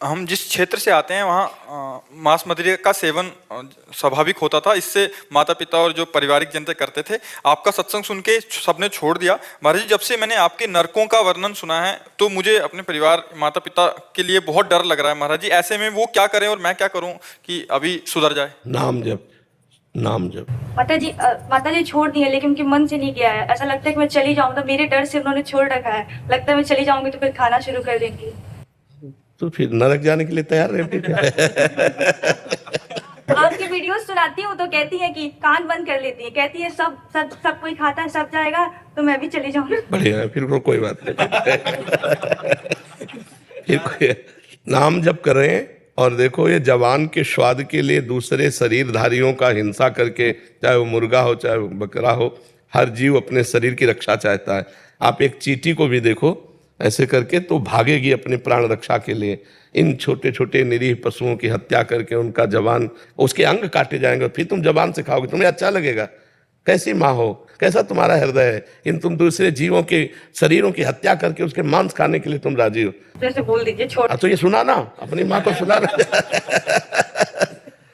हम जिस क्षेत्र से आते हैं वहाँ मांस मदिरा का सेवन स्वाभाविक होता था। इससे माता पिता और जो पारिवारिक जनता करते थे। आपका सत्संग सुन के सबने छोड़ दिया। महाराज जी, जब से मैंने आपके नरकों का वर्णन सुना है तो मुझे अपने परिवार माता पिता के लिए बहुत डर लग रहा है। महाराज जी, ऐसे में वो क्या करें और मैं क्या करूं कि अभी सुधर जाए? नाम जप, नाम जप। माता जी छोड़ दिए, लेकिन उनके मन से नहीं गया है। ऐसा लगता है कि मैं चली जाऊं, तो मेरे डर से उन्होंने छोड़ रखा है। लगता है मैं चली जाऊंगी तो फिर खाना शुरू कर देंगी। तो फिर नरक जाने के लिए तैयार रहती क्या? आपकी वीडियो सुनाती हूँ तो कहती है कि कान बंद कर लेती है, कहती है सब सब सब कोई खाता है, सब जाएगा तो मैं भी चली जाऊंगी। बढ़िया है, फिर कोई बात नहीं। फिर कोई नाम जप कर रहे हैं। और देखो, ये जवान के स्वाद के लिए दूसरे शरीरधारियों का हिंसा करके, चाहे वो मुर्गा हो चाहे वो बकरा हो, हर जीव अपने शरीर की रक्षा चाहता है। आप एक चींटी को भी देखो ऐसे करके तो भागेगी अपने प्राण रक्षा के लिए। इन छोटे छोटे निरीह पशुओं की हत्या करके उनका जवान, उसके अंग काटे जाएंगे, फिर तुम जवान से खाओगे, तुम्हें अच्छा लगेगा? कैसी माँ हो, कैसा तुम्हारा हृदय है, इन तुम दूसरे जीवों के शरीरों की हत्या करके उसके मांस खाने के लिए तुम राजी हो? जैसे बोल दीजिए छोड़। तो ये सुना ना, अपनी माँ को सुनाना।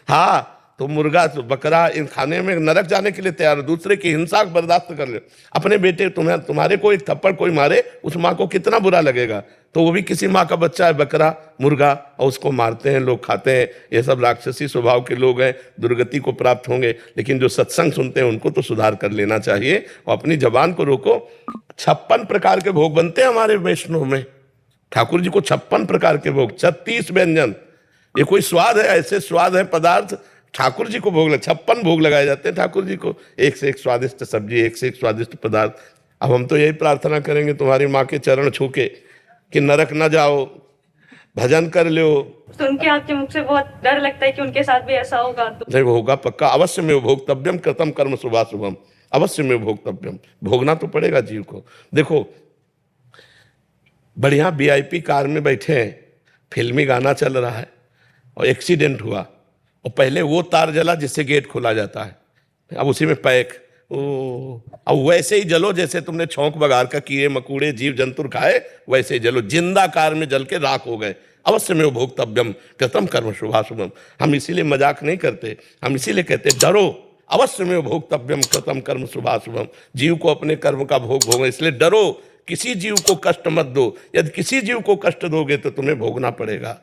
हाँ, तो मुर्गा तो बकरा इन खाने में नरक जाने के लिए तैयार हो, दूसरे की हिंसा बर्दाश्त कर ले। अपने बेटे तुम्हारे को एक थप्पड़ कोई मारे, उस माँ को कितना बुरा लगेगा? तो वो भी किसी माँ का बच्चा है, बकरा मुर्गा, और उसको मारते हैं लोग, खाते हैं। ये सब राक्षसी स्वभाव के लोग हैं, दुर्गति को प्राप्त होंगे। लेकिन जो सत्संग सुनते हैं उनको तो सुधार कर लेना चाहिए और अपनी जबान को रोको। 56 प्रकार के भोग बनते हैं हमारे वैष्णव में। ठाकुर जी को 56 प्रकार के भोग, 36 व्यंजन। ये कोई स्वाद है? ऐसे स्वाद है पदार्थ ठाकुर जी को भोग 56 भोग लगाए जाते हैं ठाकुर जी को। एक से एक स्वादिष्ट सब्जी, एक से एक स्वादिष्ट पदार्थ। अब हम तो यही प्रार्थना करेंगे तुम्हारी माँ के चरण छू के कि नरक न जाओ, भजन कर लो। सुन के आपके मुख से बहुत डर लगता है कि उनके साथ भी ऐसा होगा। तो नहीं, वो होगा पक्का, अवश्य में भोक्तव्यम कृतम कर्म शुभाशुभम, अवश्य में भोक्तव्यम। भोगना तो पड़ेगा जीव को। देखो, बढ़िया वीआईपी कार में बैठे हैं, फिल्मी गाना चल रहा है और एक्सीडेंट हुआ, और पहले वो तार जला जिससे गेट खोला जाता है, अब उसी में पैक। अब वैसे ही जलो जैसे तुमने छौंक बगार का कीड़े मकूड़े जीव जंतु खाए, वैसे ही जलो। जिंदा कार में जल के राख हो गए। अवश्य में भोक्तव्यम कृतम कर्म शुभाशुभम। हम इसीलिए मजाक नहीं करते, हम इसीलिए कहते डरो। अवश्य में भोक्तव्यम कृतम कर्म शुभाशुभम। जीव को अपने कर्म का भोग भोगना, इसलिए डरो, किसी जीव को कष्ट मत दो। यदि किसी जीव को कष्ट दोगे तो तुम्हें भोगना पड़ेगा।